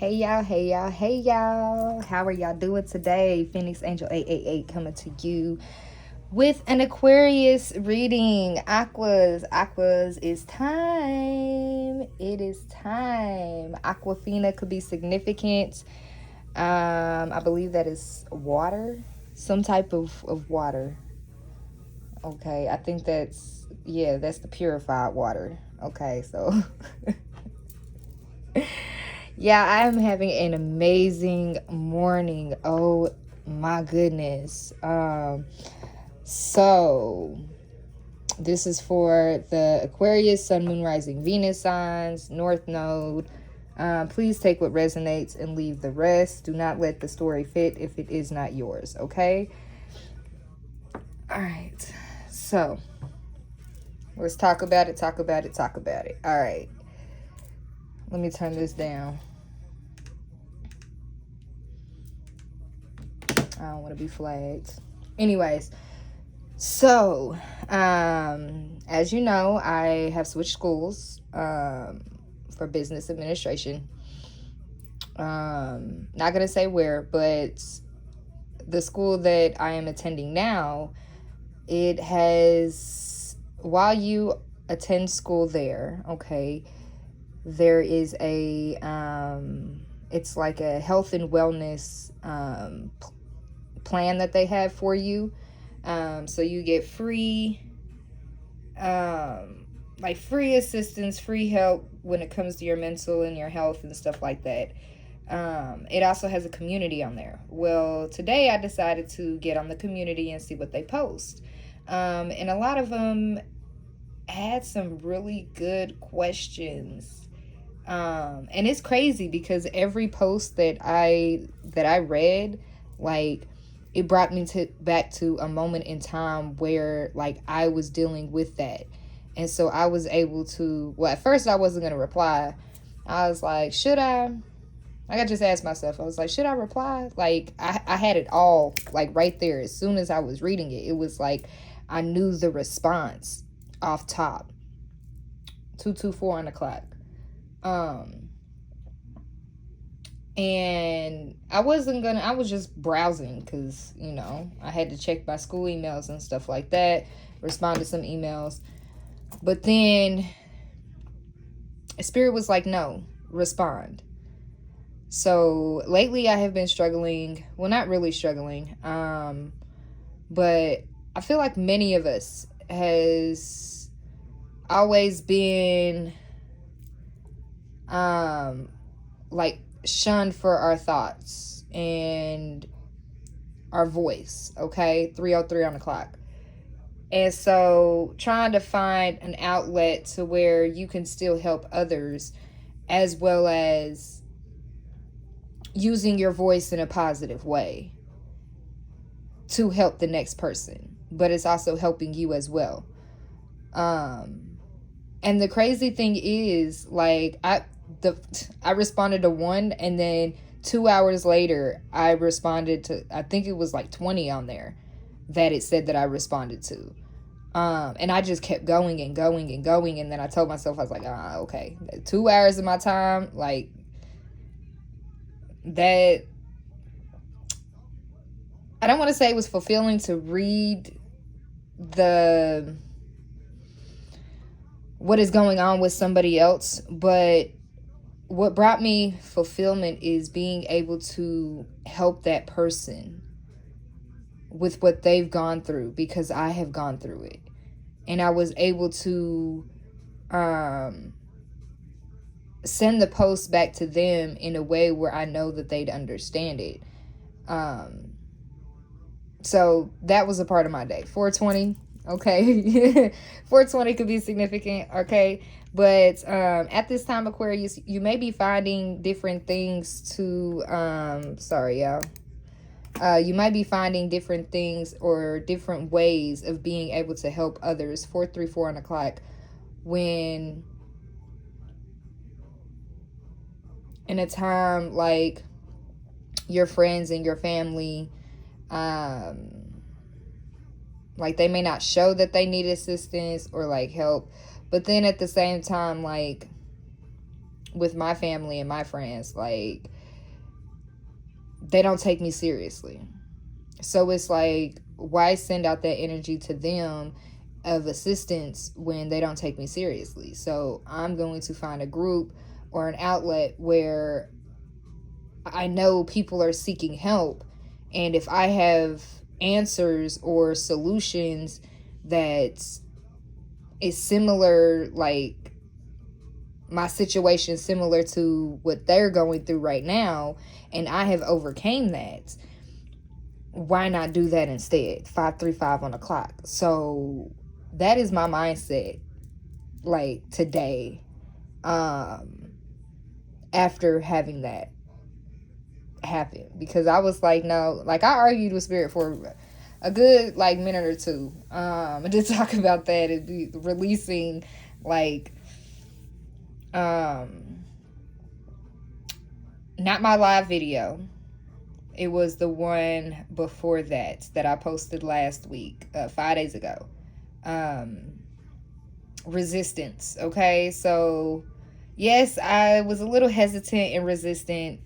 Hey y'all, hey y'all, hey y'all. How are y'all doing today? Phoenix Angel 888 coming to you with an Aquarius reading. Aquas, it's time. It is time. Aquafina could be significant. I believe that is water, some type of water. Okay, I think that's the purified water. Okay, so yeah, I am having an amazing morning. Oh my goodness. So this is for the Aquarius, Sun, Moon, Rising, Venus signs, North Node. Please take what resonates and leave the rest. Do not let the story fit if it is not yours, okay? All right. So let's talk about it. All right. Let me turn this down. I don't want to be flagged. Anyways, so as you know, I have switched schools for business administration. Not gonna say where, but the school that I am attending now, it has, while you attend school there, okay, there is a it's like a health and wellness plan that they have for you. So you get free free assistance, free help when it comes to your mental and your health and stuff like that. It also has a community on there. Well, today I decided to get on the community and see what they post. And a lot of them had some really good questions. And it's crazy because every post that I read, like, it brought me back to a moment in time where, like, I was dealing with that. And so I was able to, well, at first I wasn't going to reply. I was like, should I? Like, I just asked myself, I was like, should I reply? Like, I had it all, like, right there. As soon as I was reading it, it was like I knew the response off top. 224 on the clock. And I was just browsing because, you know, I had to check my school emails and stuff like that, respond to some emails. But then Spirit was like, no, respond. So lately I have been struggling. Well, not really struggling. But I feel like many of us has always been like shunned for our thoughts and our voice, okay? 3:03 on the clock. And so trying to find an outlet to where you can still help others, as well as using your voice in a positive way to help the next person, but it's also helping you as well. And the crazy thing is, like, I responded to one, and then 2 hours later I responded to, I think it was like 20 on there that it said that I responded to. And I just kept going and going and going, and then I told myself, I was like, okay, 2 hours of my time, like, that, I don't want to say it was fulfilling to read what is going on with somebody else, but what brought me fulfillment is being able to help that person with what they've gone through, because I have gone through it, and I was able to send the post back to them in a way where I know that they'd understand it. So that was a part of my day. 420, okay. 420 could be significant, okay. But at this time, Aquarius, you may be finding different things to, sorry, y'all. You might be finding different things or different ways of being able to help others. 434 on the clock. When in a time like your friends and your family, like, they may not show that they need assistance or like help, but then at the same time, like, with my family and my friends, like, they don't take me seriously. So it's like, why send out that energy to them of assistance when they don't take me seriously? So I'm going to find a group or an outlet where I know people are seeking help. And if I have answers or solutions that is similar, like my situation similar to what they're going through right now, and I have overcame that, why not do that instead? 535 on the clock. So that is my mindset, like, today, after having that happen. Because I was like, no, like, I argued with Spirit for a good, like, minute or two. I did talk about that and be releasing, like, not my live video. It was the one before that I posted last week, 5 days ago. Resistance. Okay. So yes, I was a little hesitant and resistant.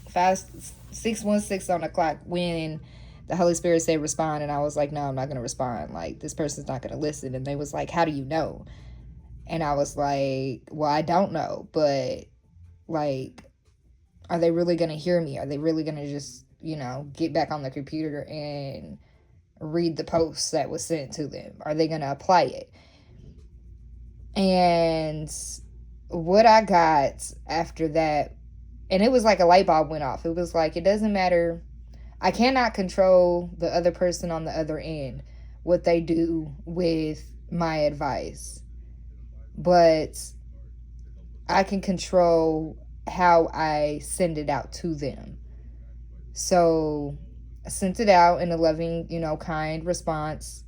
616 on the clock when the Holy Spirit said respond, and I was like, no, I'm not going to respond. Like, this person's not going to listen. And they was like, how do you know? And I was like, well, I don't know, but, like, are they really going to hear me? Are they really going to just, get back on the computer and read the post that was sent to them? Are they going to apply it? And what I got after that, and it was like a light bulb went off. It was like, it doesn't matter. I cannot control the other person on the other end, what they do with my advice. But I can control how I send it out to them. So I sent it out in a loving, kind response.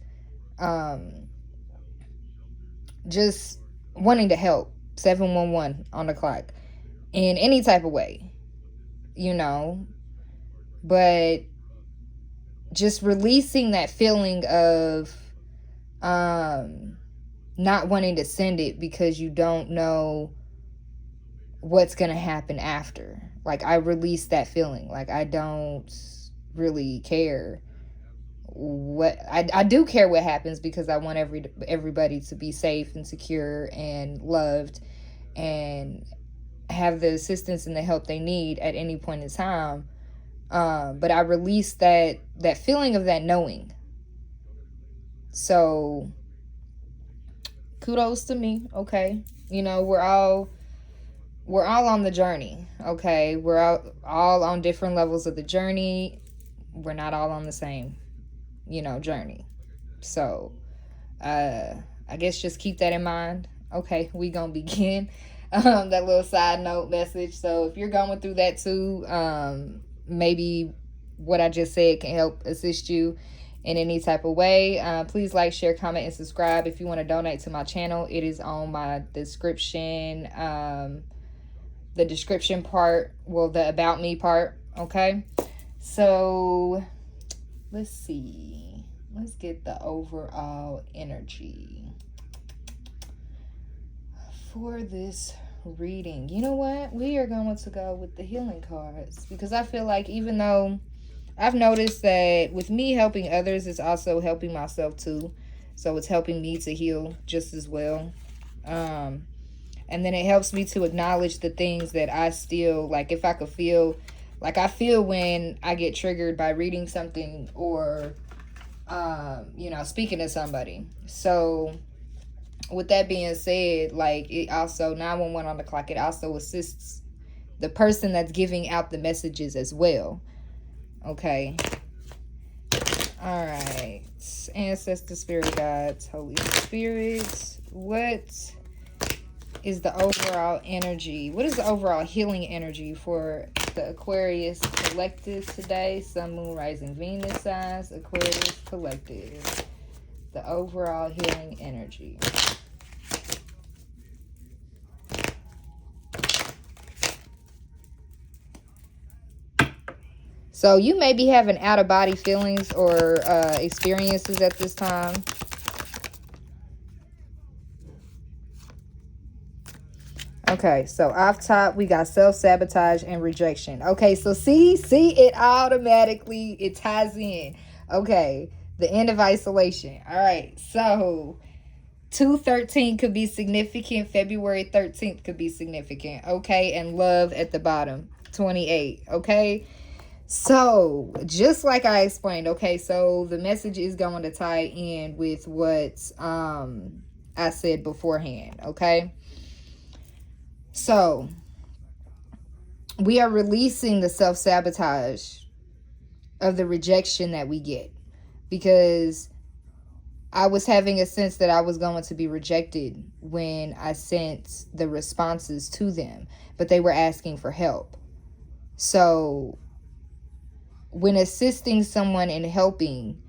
Just wanting to help. 711 on the clock. In any type of way. But just releasing that feeling of not wanting to send it because you don't know what's going to happen after. Like, I released that feeling. Like, I don't really care what I do care what happens, because I want everybody to be safe and secure and loved and have the assistance and the help they need at any point in time. But I released that feeling of that knowing. So kudos to me. Okay. We're all on the journey. Okay. We're all on different levels of the journey. We're not all on the same, journey. So, I guess just keep that in mind. Okay. We gonna begin, that little side note message. So if you're going through that too, maybe what I just said can help assist you in any type of way. Please like, share, comment, and subscribe. If you want to donate to my channel, it is on my description. The description part, the about me part. Okay. So let's see. Let's get the overall energy for this reading. You know what? We are going to go with the healing cards, because I feel like, even though I've noticed that with me helping others, it's also helping myself too. So it's helping me to heal just as well. And then it helps me to acknowledge the things that I still, like, if I could feel, like, I feel when I get triggered by reading something or, speaking to somebody. So with that being said, like, it also, 911 on the clock, it also assists the person that's giving out the messages as well. Okay. All right. Ancestor, spirit guides, Holy Spirit, what is the overall energy? What is the overall healing energy for the Aquarius Collective today? Sun, Moon, Rising, Venus signs, Aquarius Collective. The overall healing energy. So you may be having out-of-body feelings or experiences at this time. Okay, so off top we got self-sabotage and rejection. Okay, so see it automatically, it ties in. Okay, the end of isolation. All right, so 2/13 could be significant. February 13th could be significant. Okay, and love at the bottom, 28. Okay, so just like I explained. Okay, so the message is going to tie in with what I said beforehand. Okay, so we are releasing the self-sabotage of the rejection that we get, because I was having a sense that I was going to be rejected when I sent the responses to them, but they were asking for help. So when assisting someone in helping,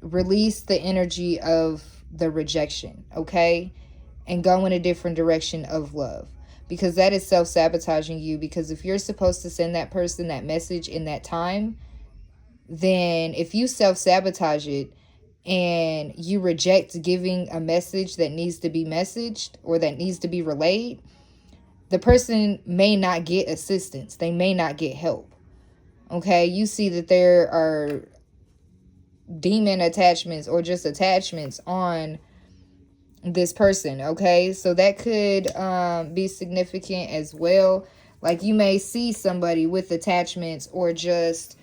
release the energy of the rejection, okay? And go in a different direction of love, because that is self-sabotaging you. Because if you're supposed to send that person that message in that time, then if you self-sabotage it and you reject giving a message that needs to be messaged or that needs to be relayed, the person may not get assistance. They may not get help. Okay, you see that there are demon attachments or just attachments on this person. Okay, so that could be significant as well. Like you may see somebody with attachments, or just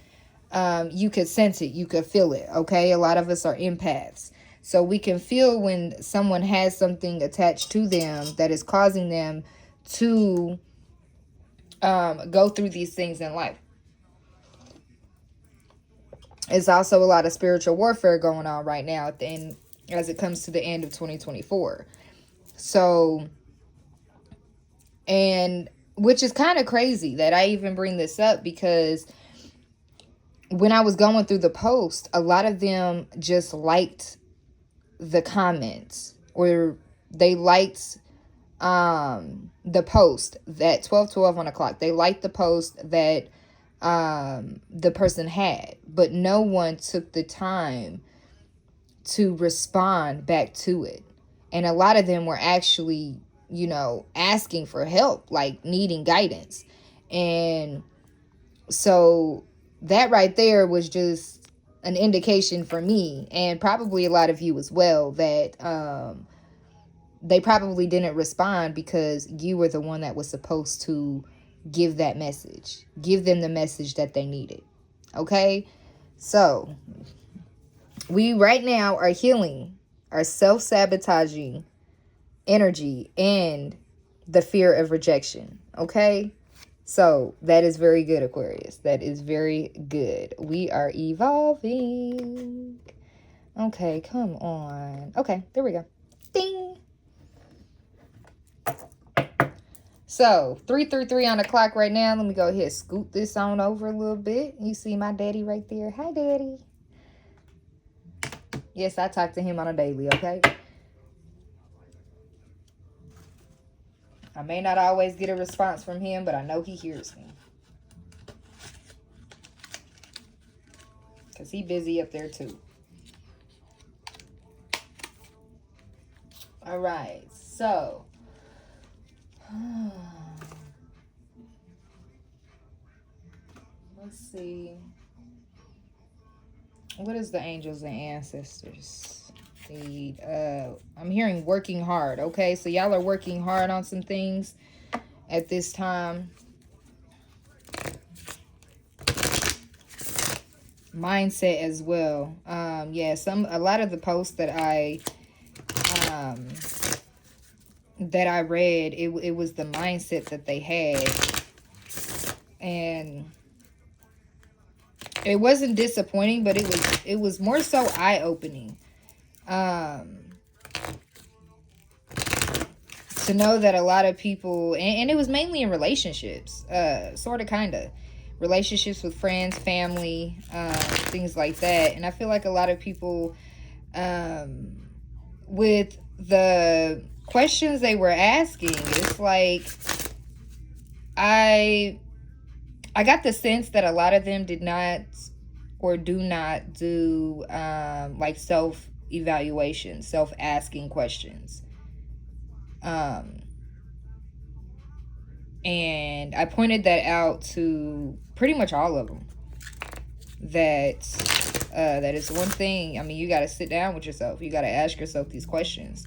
you could sense it, you could feel it. Okay, a lot of us are empaths, so we can feel when someone has something attached to them that is causing them to go through these things in life. It's also a lot of spiritual warfare going on right now at the end, as it comes to the end of 2024. So, and which is kind of crazy that I even bring this up, because when I was going through the post, a lot of them just liked the comments, or they liked the post that 12:12 on the clock. They liked the post that the person had, but no one took the time to respond back to it. And a lot of them were actually, asking for help, like needing guidance. And so that right there was just an indication for me, and probably a lot of you as well, that they probably didn't respond because you were the one that was supposed to give that message, give them the message that they needed. Okay, so we right now are healing our self-sabotaging energy and the fear of rejection. Okay, so that is very good, Aquarius. That is very good. We are evolving. Okay, come on. Okay, there we go. Ding. So 3:33 on the clock right now. Let me go ahead and scoot this on over a little bit. You see my daddy right there. Hi, daddy. Yes, I talk to him on a daily, okay? I may not always get a response from him, but I know he hears me. Because he busy up there too. All right, so. Let's see. What is the angels and ancestors need? I'm hearing working hard. Okay, so y'all are working hard on some things at this time. Mindset as well. Yeah, a lot of the posts that I read, it was the mindset that they had, and it wasn't disappointing, but it was more so eye-opening. To know that a lot of people, and it was mainly in relationships, sort of, kind of, relationships with friends, family, things like that. And I feel like a lot of people, with the questions they were asking, it's like, I got the sense that a lot of them did not or do not do like self-evaluation, self-asking questions. And I pointed that out to pretty much all of them. That is one thing. I mean, you got to sit down with yourself. You got to ask yourself these questions,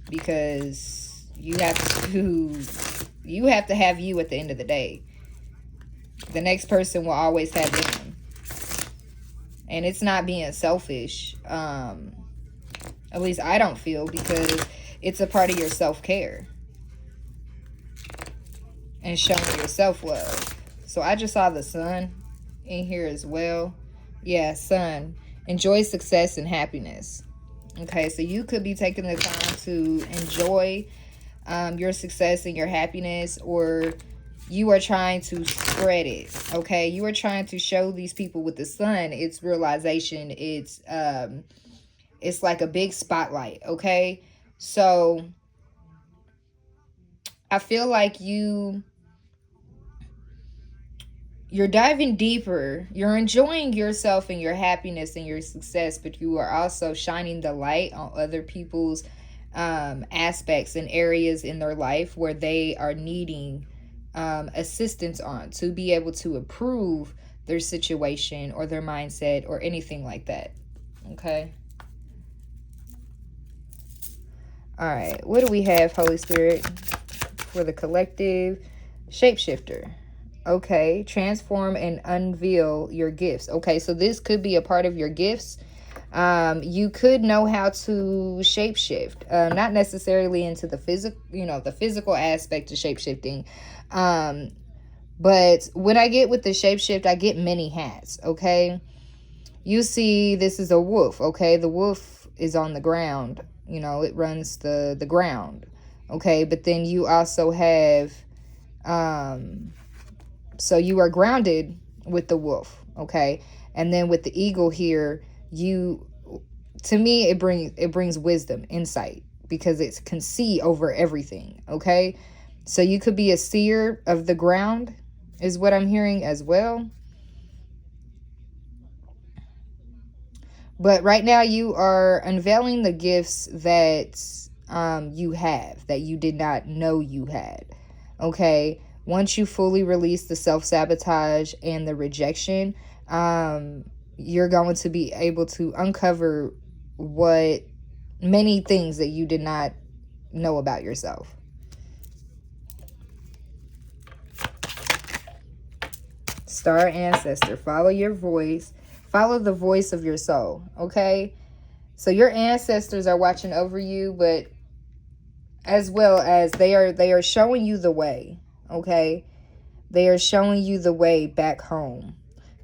because you have to have you at the end of the day. The next person will always have them. And it's not being selfish. At least I don't feel, because it's a part of your self-care and showing your self-love. So I just saw the sun in here as well. Yeah, sun. Enjoy success and happiness. Okay, so you could be taking the time to enjoy your success and your happiness, or you are trying to spread it. Okay, you are trying to show these people with the sun. It's realization. It's like a big spotlight. Okay, so I feel like you're diving deeper. You're enjoying yourself and your happiness and your success, but you are also shining the light on other people's aspects and areas in their life where they are needing assistance on, to be able to improve their situation or their mindset or anything like that. Okay. All right. What do we have, Holy Spirit, for the collective? Shapeshifter. Okay, transform and unveil your gifts. Okay, so this could be a part of your gifts. You could know how to shapeshift, not necessarily into the physical, the physical aspect of shapeshifting. But when I get with the shapeshift, I get many hats. Okay, you see, this is a wolf. Okay, the wolf is on the ground. It runs the ground. Okay, but then you also have, so you are grounded with the wolf, okay? And then with the eagle here, to me, it brings wisdom, insight, because it can see over everything, okay? So you could be a seer of the ground, is what I'm hearing as well. But right now you are unveiling the gifts that you have, that you did not know you had, okay? Once you fully release the self-sabotage and the rejection, you're going to be able to uncover many things that you did not know about yourself. Star ancestor, follow your voice. Follow the voice of your soul, okay? So your ancestors are watching over you, but as well as they are showing you the way. Okay, they are showing you the way back home.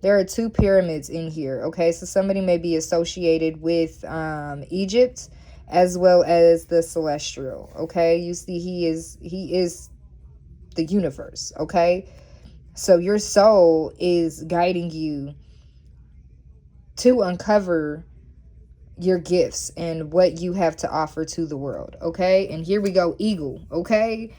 There are 2 pyramids in here. Okay, so somebody may be associated with Egypt as well as the celestial. Okay, you see, he is the universe. Okay, so your soul is guiding you to uncover your gifts and what you have to offer to the world. Okay, and here we go, eagle. Okay,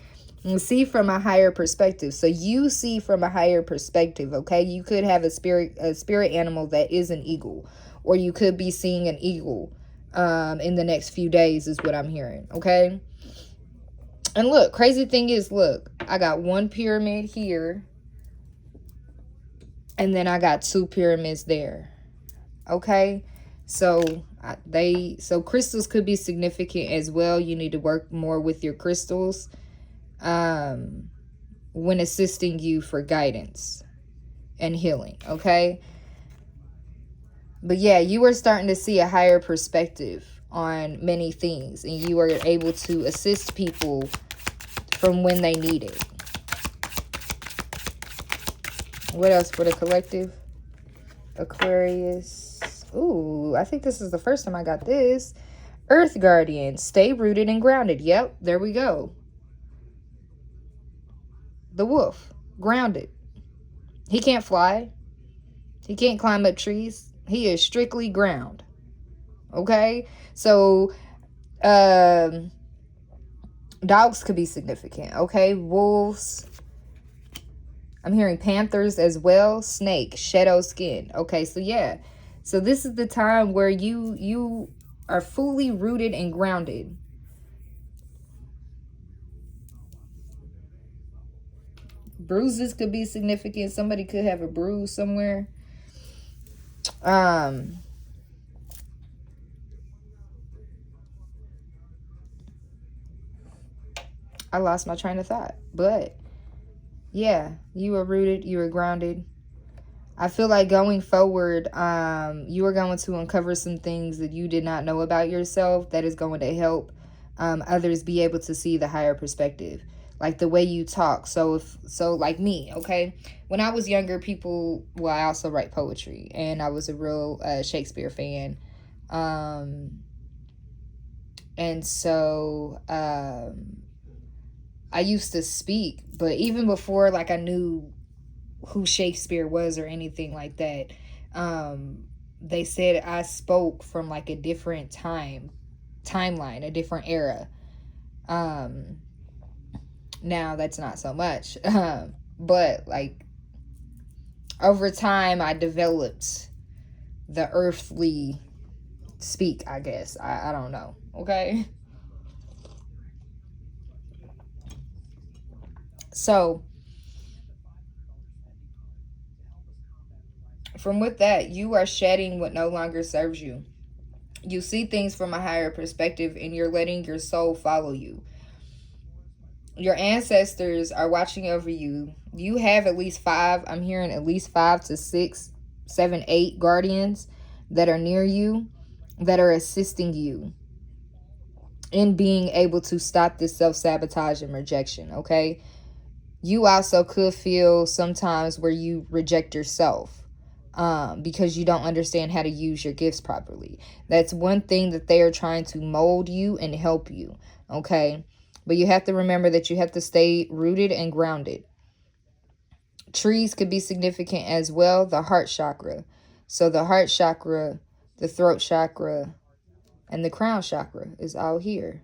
and see from a higher perspective. So you see from a higher perspective, okay? You could have a spirit animal that is an eagle, or you could be seeing an eagle in the next few days, is what I'm hearing, okay? And look, crazy thing is, look, I got 1 pyramid here, and then I got 2 pyramids there, okay? So crystals could be significant as well. You need to work more with your crystals when assisting you for guidance and healing, okay? But yeah, you are starting to see a higher perspective on many things, and you are able to assist people from when they need it. What else for the collective? Aquarius. Ooh, I think this is the first time I got this. Earth Guardian, stay rooted and grounded. Yep, there we go. The wolf, grounded. He can't fly. He can't climb up trees. He is strictly ground. Okay? So, dogs could be significant. Okay? Wolves. I'm hearing panthers as well. Snake, shadow skin. Okay, so yeah. So this is the time where you are fully rooted and grounded. Bruises could be significant. Somebody could have a bruise somewhere. I lost my train of thought. But yeah, you were rooted, you were grounded. I feel like going forward, you are going to uncover some things that you did not know about yourself that is going to help others be able to see the higher perspective, like the way you talk. So like me, okay, when I was younger, people, well, I also write poetry, and I was a real Shakespeare fan, and so I used to speak, but even before like I knew who Shakespeare was or anything like that, they said I spoke from like a different timeline, a different era. Now that's not so much, but like over time I developed the earthly speak, I guess. I don't know. Okay. So from with that, you are shedding what no longer serves you. You see things from a higher perspective, and you're letting your soul follow you. Your ancestors are watching over you. You have at least 5, I'm hearing at least 5 to 6, 7, 8 guardians that are near you, that are assisting you in being able to stop this self-sabotage and rejection, okay? You also could feel sometimes where you reject yourself, because you don't understand how to use your gifts properly. That's one thing that they are trying to mold you and help you, okay? But you have to remember that you have to stay rooted and grounded. Trees could be significant as well. The heart chakra. So the heart chakra, the throat chakra, and the crown chakra is all here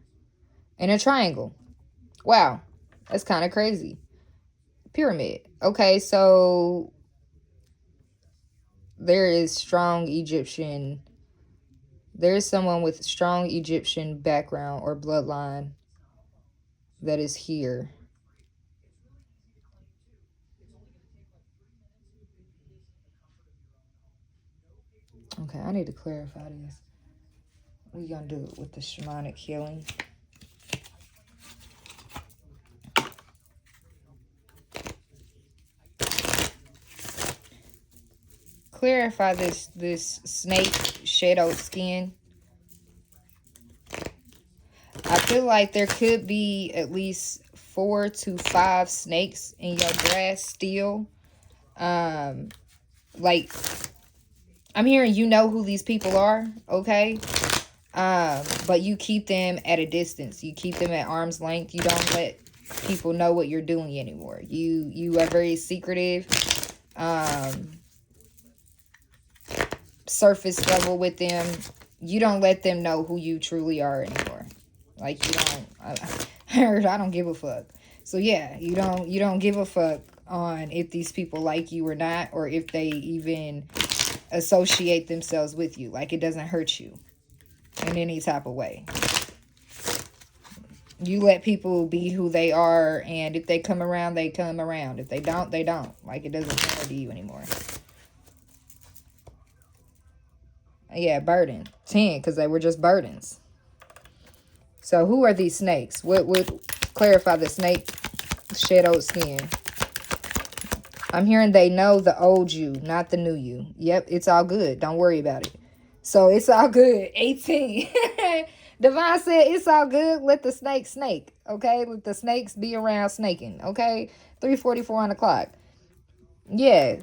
in a triangle. Wow, that's kind of crazy. Pyramid. Okay, so there is someone with strong Egyptian background or bloodline that is here. Okay, I need to clarify this. We're going to do it with the shamanic healing. Clarify this snake shadowed skin. I feel like there could be at least 4 to 5 snakes in your grass still. Like, I'm hearing you know who these people are, okay? But you keep them at a distance. You keep them at arm's length. You don't let people know what you're doing anymore. You are very secretive. Surface level with them. You don't let them know who you truly are anymore. Like, you don't, I don't give a fuck. So yeah, you don't give a fuck on if these people like you or not, or if they even associate themselves with you. Like, it doesn't hurt you in any type of way. You let people be who they are, and if they come around, they come around. If they don't, they don't. Like, it doesn't matter to you anymore. Yeah, burden. 10, because they were just burdens. So who are these snakes? What would clarify the snake shadowed skin? I'm hearing they know the old you, not the new you. Yep, it's all good. Don't worry about it. So it's all good. 18. Divine said it's all good. Let the snake snake. Okay? Let the snakes be around snaking. Okay? 3:44 on the clock. Yeah.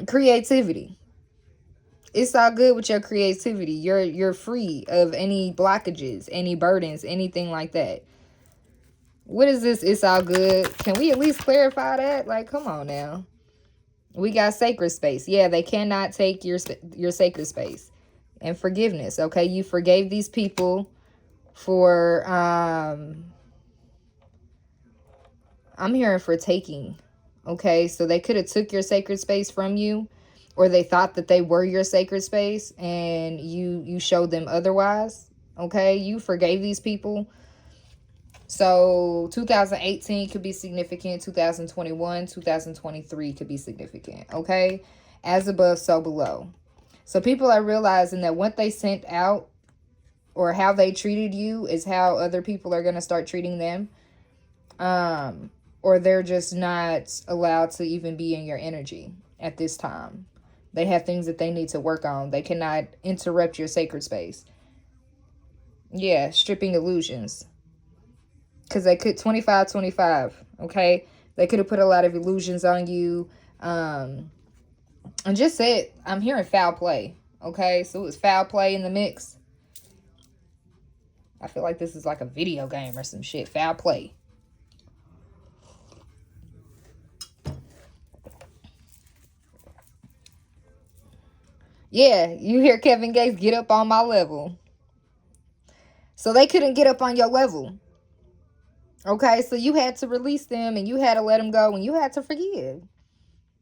Creativity. It's all good with your creativity. You're free of any blockages, any burdens, anything like that. What is this? It's all good. Can we at least clarify that? Like, come on now. We got sacred space. Yeah, they cannot take your sacred space. And forgiveness. Okay, you forgave these people for I'm hearing for taking. Okay, so they could have took your sacred space from you, or they thought that they were your sacred space, and you showed them otherwise. Okay, you forgave these people. So 2018 could be significant. 2021, 2023 could be significant. Okay. As above, so below. So people are realizing that what they sent out or how they treated you is how other people are going to start treating them. Or they're just not allowed to even be in your energy at this time. They have things that they need to work on. They cannot interrupt your sacred space. Yeah, stripping illusions. Because they could 25, okay? They could have put a lot of illusions on you. And just said, I'm hearing foul play, okay? So it was foul play in the mix. I feel like this is like a video game or some shit. Foul play. Yeah, you hear Kevin Gates, get up on my level. So they couldn't get up on your level. Okay, so you had to release them and you had to let them go and you had to forgive.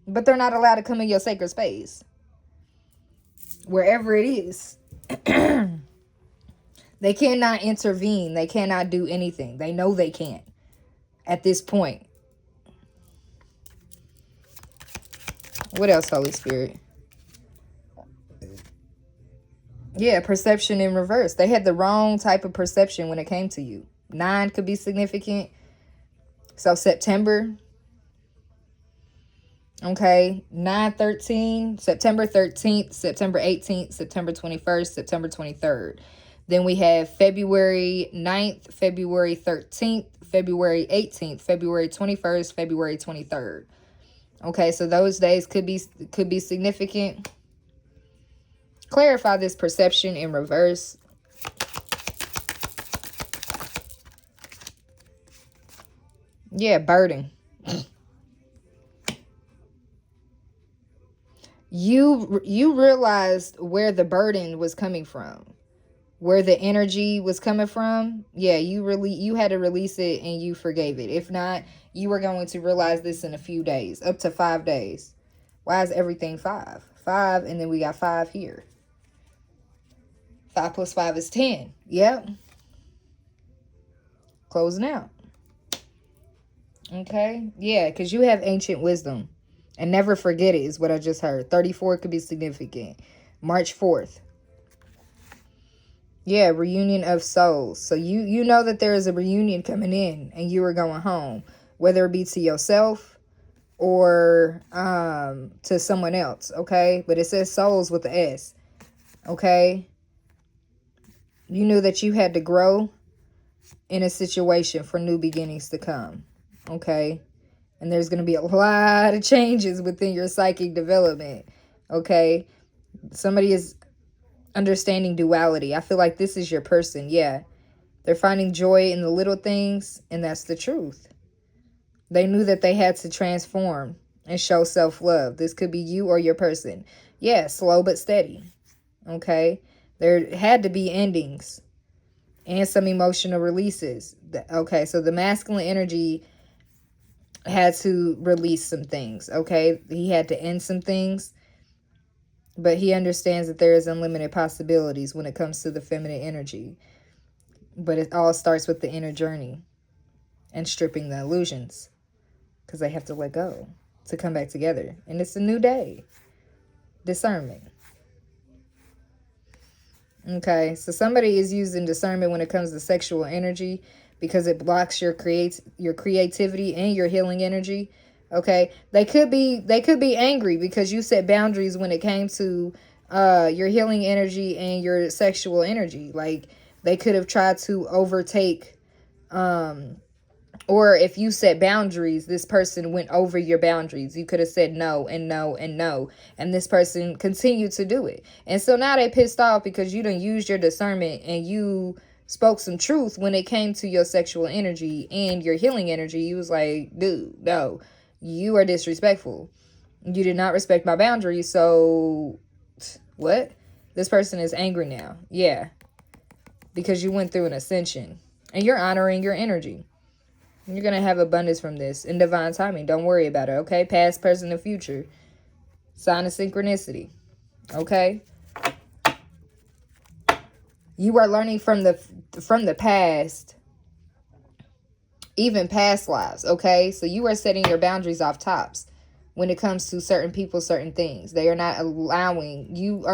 But they're not allowed to come in your sacred space. Wherever it is. They cannot intervene. They cannot do anything. They know they can't at this point. What else, Holy Spirit? Yeah, perception in reverse. They had the wrong type of perception when it came to you. 9 could be significant. So September. Okay. 9/13. September 13th. September 18th. September 21st. September 23rd. Then we have February 9th. February 13th. February 18th. February 21st. February 23rd. Okay. So those days could be significant. Clarify this perception in reverse. Yeah, burden. You realized where the burden was coming from, where the energy was coming from. Yeah, you had to release it and you forgave it. If not, you were going to realize this in a few days, up to 5 days. Why is everything 5? 5, and then we got 5 here. 5 plus 5 is 10. Yep. Closing out. Okay. Yeah, because you have ancient wisdom. And never forget it is what I just heard. 34 could be significant. March 4th. Yeah, reunion of souls. So you know that there is a reunion coming in and you are going home. Whether it be to yourself or to someone else. Okay. But it says souls with the S. Okay. You knew that you had to grow in a situation for new beginnings to come. Okay. And there's going to be a lot of changes within your psychic development. Okay. Somebody is understanding duality. I feel like this is your person. Yeah. They're finding joy in the little things. And that's the truth. They knew that they had to transform and show self-love. This could be you or your person. Yeah. Slow but steady. Okay. There had to be endings and some emotional releases. Okay. So the masculine energy had to release some things. Okay. He had to end some things. But he understands that there is unlimited possibilities when it comes to the feminine energy. But it all starts with the inner journey and stripping the illusions. Because they have to let go to come back together. And it's a new day. Discernment. Okay, so somebody is using discernment when it comes to sexual energy because it blocks your creativity and your healing energy. Okay, they could be angry because you set boundaries when it came to your healing energy and your sexual energy. Like they could have tried to overtake or if you set boundaries, this person went over your boundaries. You could have said no and no and no. And this person continued to do it. And so now they pissed off because you done used your discernment and you spoke some truth when it came to your sexual energy and your healing energy. You was like, dude, no, you are disrespectful. You did not respect my boundaries. So what? This person is angry now. Yeah. Because you went through an ascension and you're honoring your energy. You're going to have abundance from this in divine timing. Don't worry about it, okay? Past, present, and future. Sign of synchronicity, okay? You are learning from the past even past lives, okay? So you are setting your boundaries off tops when it comes to certain people, certain things. You are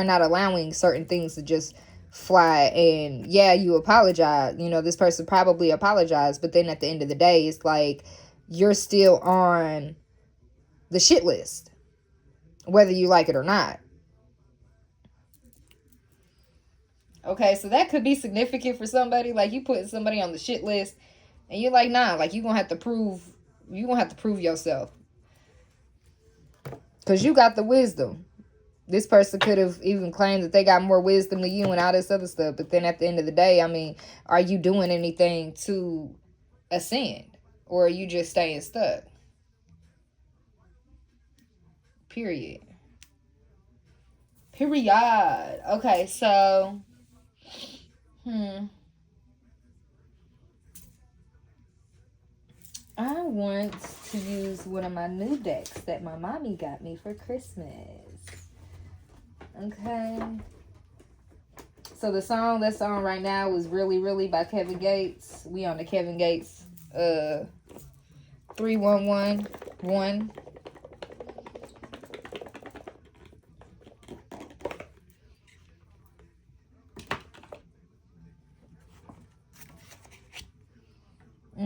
not allowing certain things to just fly. And yeah, you apologize. You know, this person probably apologized, but then at the end of the day, it's like you're still on the shit list, whether you like it or not. Okay, so that could be significant for somebody. Like, you putting somebody on the shit list, and you're like, nah, like, you're gonna have to prove yourself. Because you got the wisdom. This person could have even claimed that they got more wisdom than you and all this other stuff. But then at the end of the day, I mean, are you doing anything to ascend? Or are you just staying stuck? Period. Okay, so... I want to use one of my new decks that my mommy got me for Christmas. Okay. So that song right now is Really Really by Kevin Gates. We on the Kevin Gates 3111.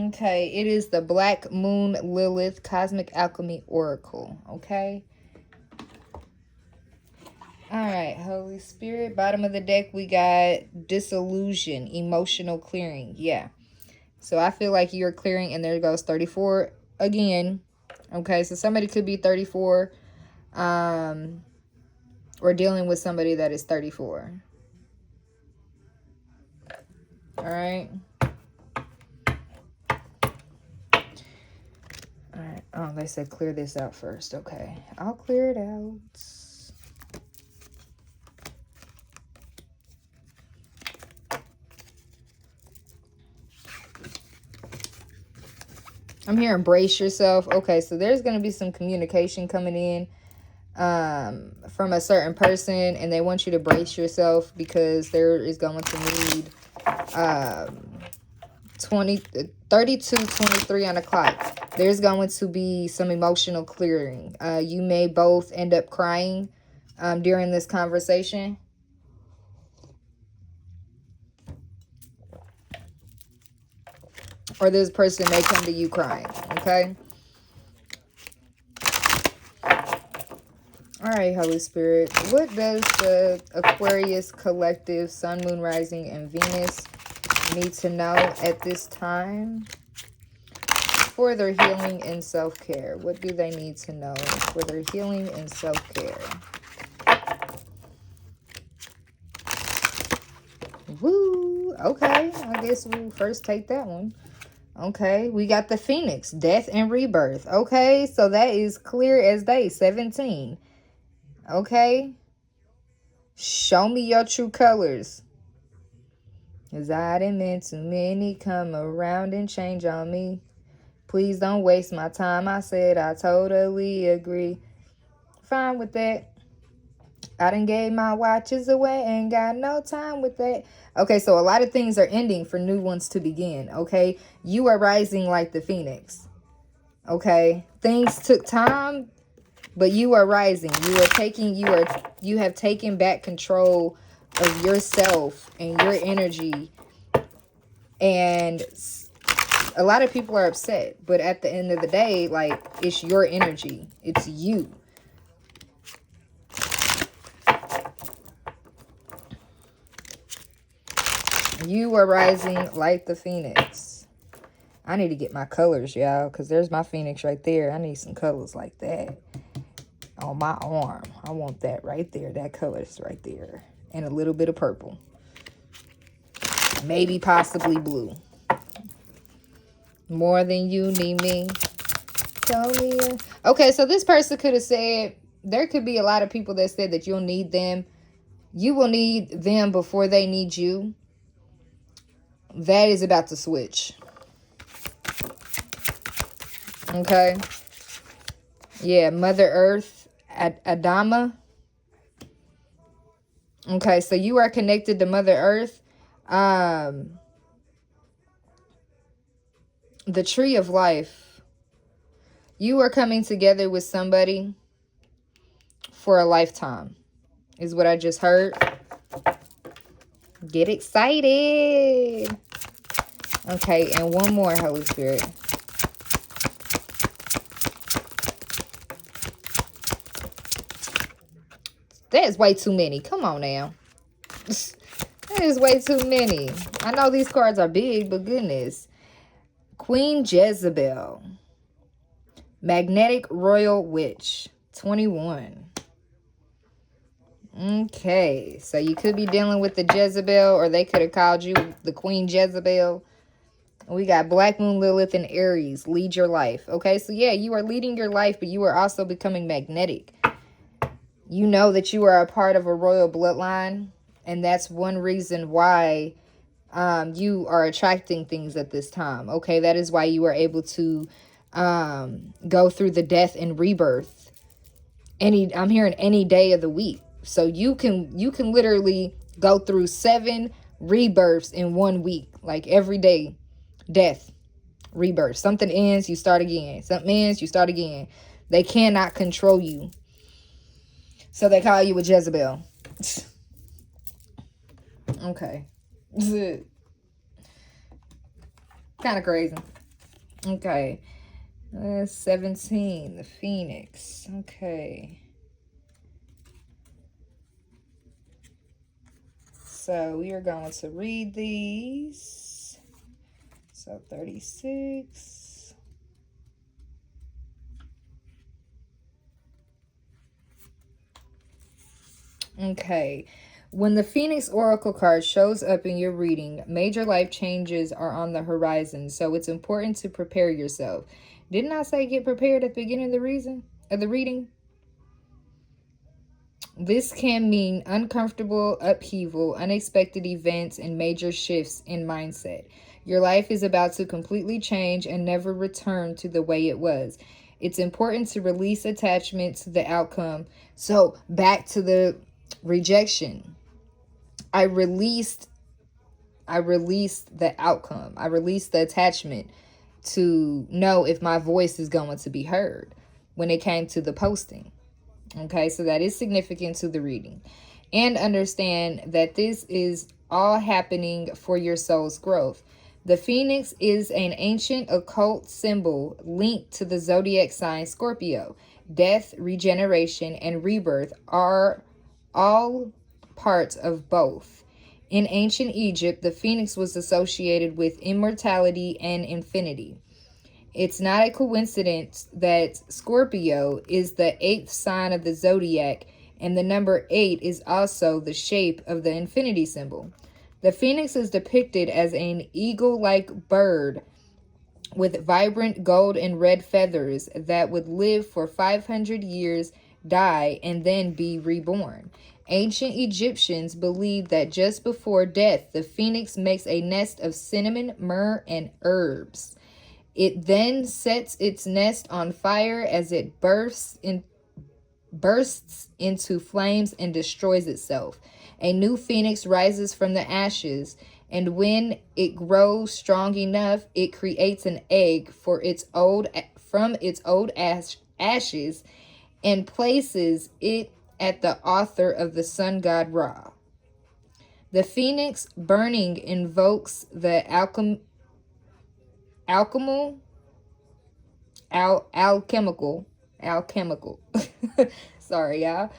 Okay, it is the Black Moon Lilith Cosmic Alchemy Oracle. Okay. Alright, Holy Spirit. Bottom of the deck, we got Disillusion, Emotional Clearing. Yeah. So I feel like you're clearing, and there goes 34 again. Okay, so somebody could be 34. Or dealing with somebody that is 34. Alright. Alright. Oh, they said clear this out first. Okay. I'll clear it out. I'm here, embrace yourself. Okay, so there's going to be some communication coming in from a certain person, and they want you to brace yourself because there is going to need 32, 23 on the clock. There's going to be some emotional clearing. You may both end up crying during this conversation. Or this person may come to you crying, okay? All right, Holy Spirit. What does the Aquarius collective, Sun, Moon, Rising, and Venus need to know at this time for their healing and self-care? What do they need to know for their healing and self-care? Woo! Okay, I guess we'll first take that one. Okay, we got the Phoenix, Death and Rebirth. Okay, so that is clear as day, 17. Okay. Show me your true colors. 'Cause I didn't mean too many come around and change on me. Please don't waste my time. I said I totally agree. Fine with that. I done gave my watches away. Ain't got no time with that. Okay, so a lot of things are ending for new ones to begin. Okay, you are rising like the Phoenix. Okay, things took time, but you are rising. You have taken back control of yourself and your energy. And a lot of people are upset, but at the end of the day, like, it's your energy. It's you. You are rising like the Phoenix. I need to get my colors, y'all, because there's my Phoenix right there. I need some colors like that on my arm. I want that right there. That color is right there. And a little bit of purple. Maybe possibly blue. More than you need me. Tell me. Okay, so this person could have said, there could be a lot of people that said that you'll need them. You will need them before they need you. That is about to switch. Okay. Yeah, Mother Earth, Adama. Okay, so you are connected to Mother Earth. The tree of life. You are coming together with somebody for a lifetime, is what I just heard. Get excited. Okay, and one more, Holy Spirit. That is way too many. Come on now. That is way too many. I know these cards are big, but goodness. Queen Jezebel. Magnetic Royal Witch. 21. Okay, so you could be dealing with the Jezebel, or they could have called you the Queen Jezebel. We got Black Moon, Lilith, and Aries. Lead your life. Okay, so yeah, you are leading your life, but you are also becoming magnetic. You know that you are a part of a royal bloodline, and that's one reason why you are attracting things at this time. Okay, that is why you are able to go through the death and rebirth. I'm hearing any day of the week. So you can literally go through 7 rebirths in 1 week. Like every day, death, rebirth. Something ends, you start again. Something ends, you start again. They cannot control you. So they call you a Jezebel. Okay. Kind of crazy. Okay. 17, the Phoenix. Okay. So we are going to read these. So 36. Okay. When the Phoenix Oracle card shows up in your reading, major life changes are on the horizon, so it's important to prepare yourself. Didn't I say get prepared at the beginning of the reading? This can mean uncomfortable upheaval, unexpected events, and major shifts in mindset. Your life is about to completely change and never return to the way it was. It's important to release attachment to the outcome. So back to the rejection. I released the outcome. I released the attachment to know if my voice is going to be heard when it came to the posting. Okay, so that is significant to the reading. And understand that this is all happening for your soul's growth. The phoenix is an ancient occult symbol linked to the zodiac sign Scorpio. Death, regeneration, and rebirth are all parts of both. In ancient Egypt, the phoenix was associated with immortality and infinity. It's not a coincidence that Scorpio is the 8th sign of the zodiac, and the number 8 is also the shape of the infinity symbol. The phoenix is depicted as an eagle-like bird with vibrant gold and red feathers that would live for 500 years, die, and then be reborn. Ancient Egyptians believed that just before death, the phoenix makes a nest of cinnamon, myrrh, and herbs. It then sets its nest on fire as it bursts into flames and destroys itself. A new phoenix rises from the ashes, and when it grows strong enough, it creates an egg from its old ashes and places it at the altar of the sun god Ra. The phoenix burning invokes the alchemical sorry y'all,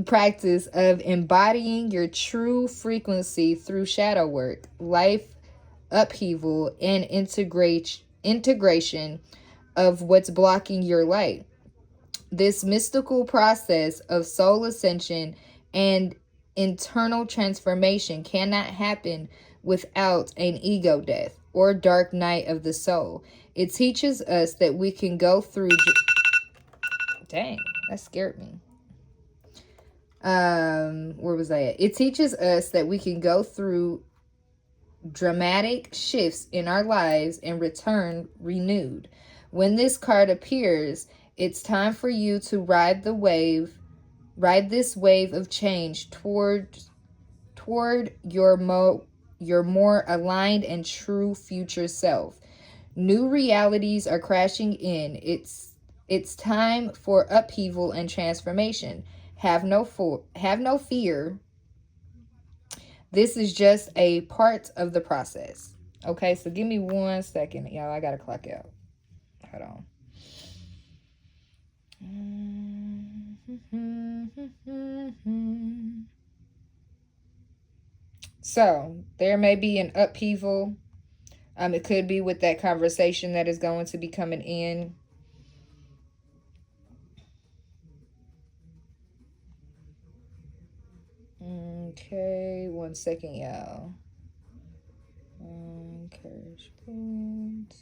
practice of embodying your true frequency through shadow work, life upheaval, and integration of what's blocking your light. This mystical process of soul ascension and internal transformation cannot happen without an ego death or dark night of the soul. It teaches us that we can go through... Dang, that scared me. Where was I at? It teaches us that we can go through dramatic shifts in our lives and return renewed. When this card appears, it's time for you to ride this wave of change toward your more aligned and true future self. New realities are crashing in. It's time for upheaval and transformation. Have no fear. This is just a part of the process. Okay, so give me 1 second, y'all. I gotta clock out. Hold on. So there may be an upheaval. It could be with that conversation that is going to be coming in. Okay, 1 second, y'all. Encouragement.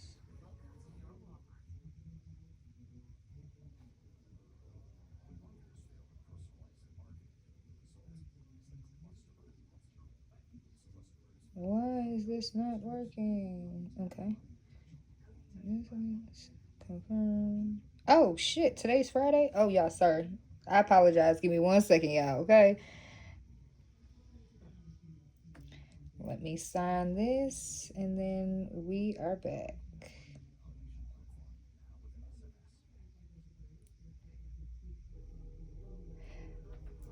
Why is this not working? Okay. Confirm. Oh, shit. Today's Friday? Oh, y'all, sorry. I apologize. Give me 1 second, y'all, okay? Let me sign this, and then we are back.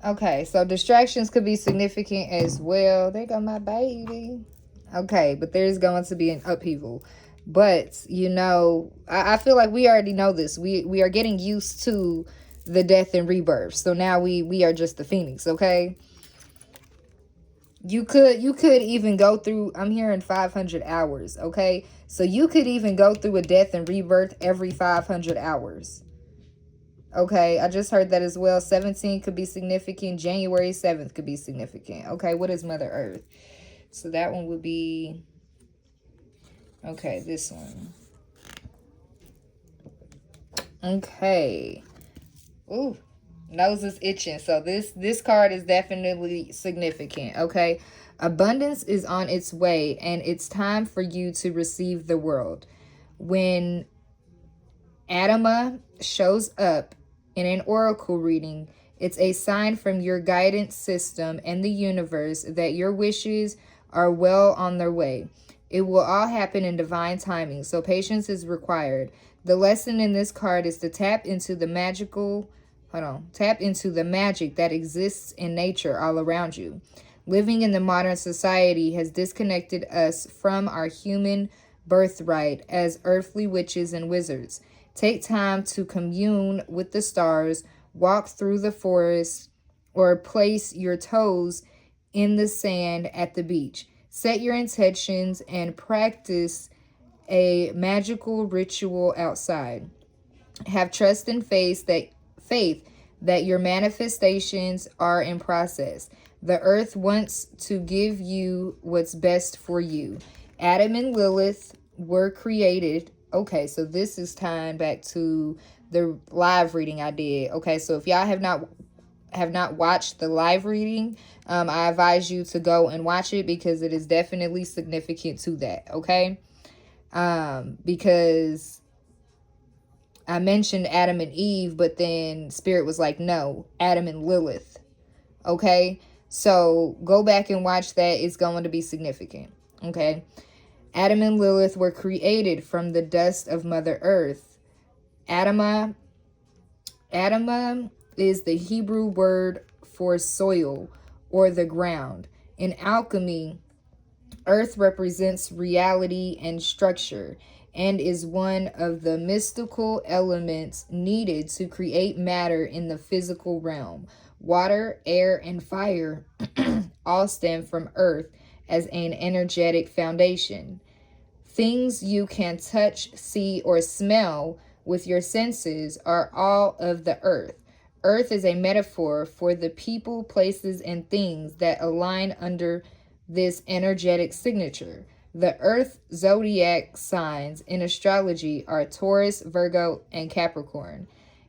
Okay, so distractions could be significant as well. There go my baby. Okay, but there's going to be an upheaval. But, you know, I feel like we already know this. We are getting used to the death and rebirth. So now we are just the phoenix, okay? You could even go through, I'm hearing 500 hours, okay? So you could even go through a death and rebirth every 500 hours. Okay, I just heard that as well. 17 could be significant. January 7th could be significant. Okay, what is Mother Earth? So that one would be, okay, this one. Okay. Ooh, nose is itching. So this card is definitely significant, okay? Abundance is on its way, and it's time for you to receive the world. When Adama shows up in an oracle reading, it's a sign from your guidance system and the universe that your wishes are well on their way. It will all happen in divine timing, so patience is required. The lesson in this card is to tap into the magic that exists in nature all around you. Living in the modern society has disconnected us from our human birthright as earthly witches and wizards. Take time to commune with the stars, walk through the forest, or place your toes in the sand at the beach. Set your intentions and practice a magical ritual outside. Have trust and faith that your manifestations are in process. The earth wants to give you what's best for you. Adam and Lilith were created. Okay, so this is tying back to the live reading I did. Okay, so if y'all have not watched the live reading, I advise you to go and watch it because it is definitely significant to that. Okay, because I mentioned Adam and Eve, but then Spirit was like, no, Adam and Lilith. Okay, so go back and watch that. It's going to be significant. Okay. Adam and Lilith were created from the dust of Mother Earth. Adama is the Hebrew word for soil or the ground. In alchemy, earth represents reality and structure and is one of the mystical elements needed to create matter in the physical realm. Water, air, and fire all stem from earth as an energetic foundation. Things you can touch, see, or smell with your senses are all of the earth. Earth is a metaphor for the people, places, and things that align under this energetic signature. The earth zodiac signs in astrology are Taurus, Virgo, and Capricorn.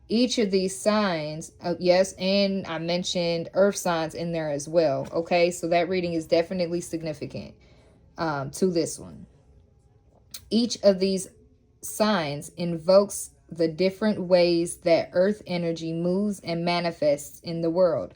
Each of these signs, yes, and I mentioned earth signs in there as well. Okay, so that reading is definitely significant to this one. Each of these signs invokes the different ways that earth energy moves and manifests in the world.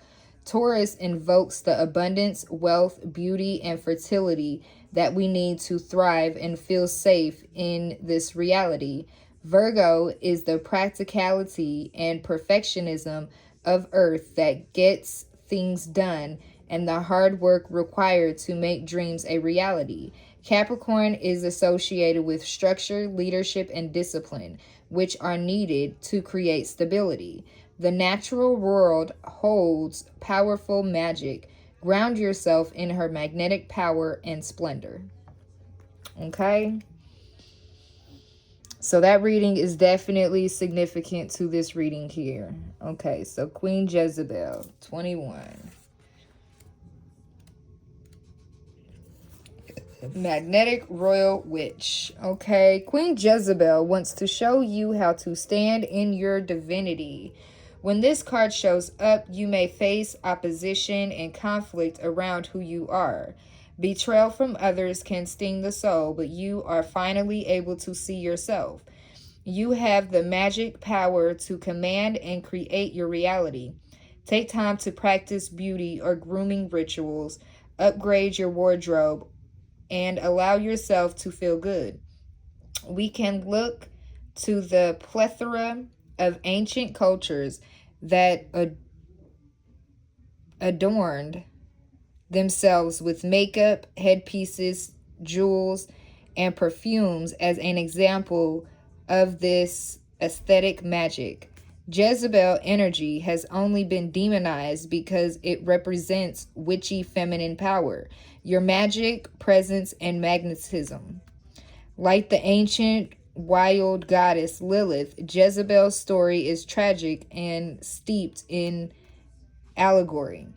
Taurus invokes the abundance, wealth, beauty, and fertility that we need to thrive and feel safe in this reality. Virgo is the practicality and perfectionism of Earth that gets things done and the hard work required to make dreams a reality. Capricorn is associated with structure, leadership, and discipline, which are needed to create stability. The natural world holds powerful magic. Ground yourself in her magnetic power and splendor. Okay? So that reading is definitely significant to this reading here. Okay, so Queen Jezebel, 21. Magnetic Royal Witch. Okay, Queen Jezebel wants to show you how to stand in your divinity. When this card shows up, you may face opposition and conflict around who you are. Betrayal from others can sting the soul, but you are finally able to see yourself. You have the magic power to command and create your reality. Take time to practice beauty or grooming rituals, upgrade your wardrobe, and allow yourself to feel good. We can look to the plethora of ancient cultures that adorned themselves with makeup, headpieces, jewels, and perfumes as an example of this aesthetic magic. Jezebel energy has only been demonized because it represents witchy feminine power, your magic, presence, and magnetism. Like the ancient wild goddess Lilith, Jezebel's story is tragic and steeped in allegory.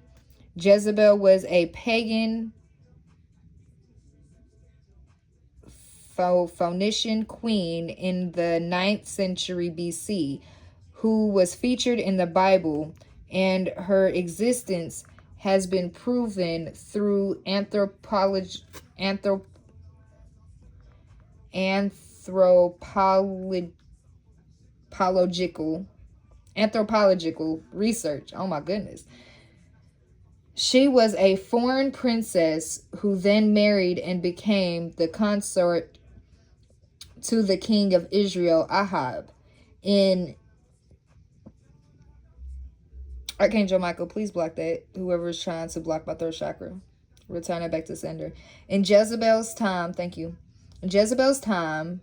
Jezebel was a pagan Phoenician queen in the 9th century BC who was featured in the Bible, and her existence has been proven through anthropological research. Oh my goodness. She was a foreign princess who then married and became the consort to the king of Israel, Ahab. In Archangel Michael, please block that. Whoever is trying to block my third chakra. Return it back to sender. In Jezebel's time, thank you. In Jezebel's time,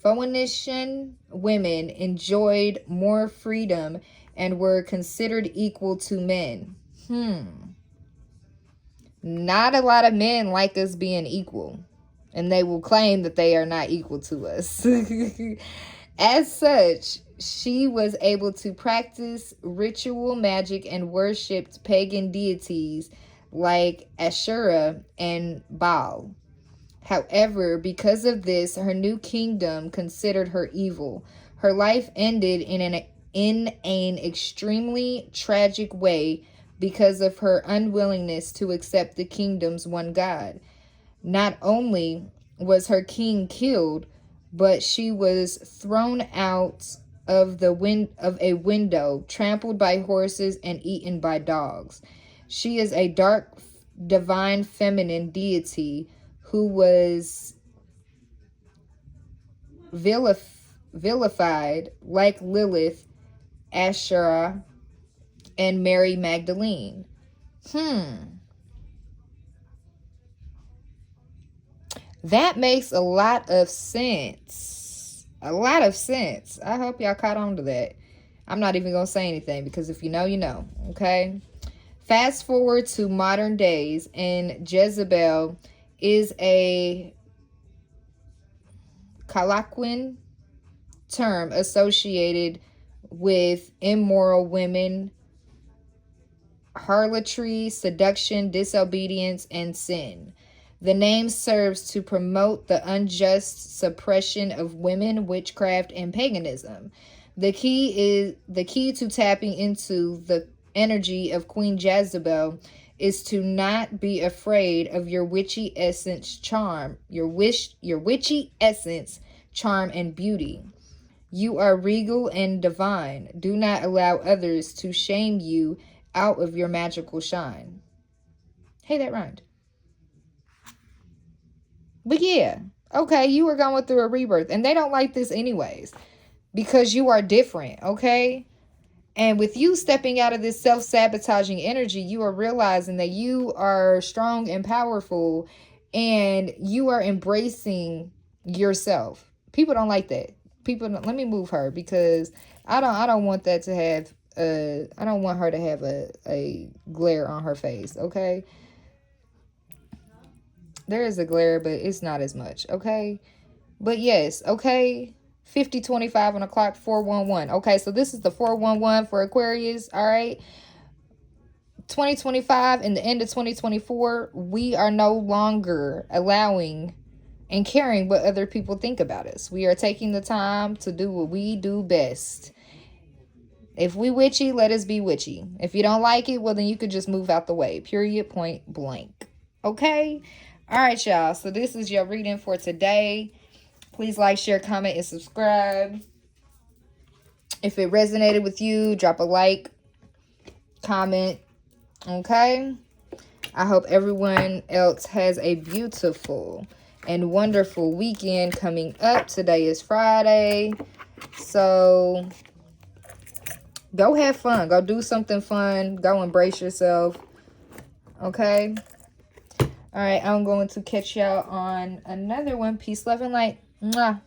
Phoenician women enjoyed more freedom and were considered equal to men. Not a lot of men like us being equal, and they will claim that they are not equal to us. As such, she was able to practice ritual magic and worshipped pagan deities like Asherah and Baal. However, because of this, her new kingdom considered her evil. Her life ended in an extremely tragic way because of her unwillingness to accept the kingdom's one God. Not only was her king killed, but she was thrown out of a window, trampled by horses, and eaten by dogs. She is a dark, divine feminine deity who was vilified like Lilith, Asherah, and Mary Magdalene. That makes a lot of sense. A lot of sense. I hope y'all caught on to that. I'm not even going to say anything because if you know, you know. Okay? Fast forward to modern days, and Jezebel is a colloquial term associated with immoral women, harlotry, seduction, disobedience, and sin. The name serves to promote the unjust suppression of women, witchcraft, and paganism. The key to tapping into the energy of Queen Jezebel is to not be afraid of your witchy essence charm, your witchy essence, charm, and beauty. You are regal and divine. Do not allow others to shame you out of your magical shine. Hey, that rhymed. But yeah, okay, you are going through a rebirth. And they don't like this anyways. Because you are different, okay? And with you stepping out of this self-sabotaging energy, you are realizing that you are strong and powerful. And you are embracing yourself. People don't like that. People don't, let me move her because I don't want that to have I don't want her to have a glare on her face, okay? There is a glare, but it's not as much, okay? But yes, okay. 5025 on the clock, 411. Okay, so this is the 411 for Aquarius, all right? 2025 and the end of 2024, we are no longer allowing and caring what other people think about us. We are taking the time to do what we do best. If we witchy, let us be witchy. If you don't like it, well, then you could just move out the way. Period, point blank. Okay? All right, y'all. So this is your reading for today. Please like, share, comment, and subscribe. If it resonated with you, drop a like, comment. Okay? I hope everyone else has a beautiful and wonderful weekend coming up. Today is Friday. So go have fun. Go do something fun. Go embrace yourself. Okay? All right, I'm going to catch y'all on another one. Peace, love, and light. Mwah.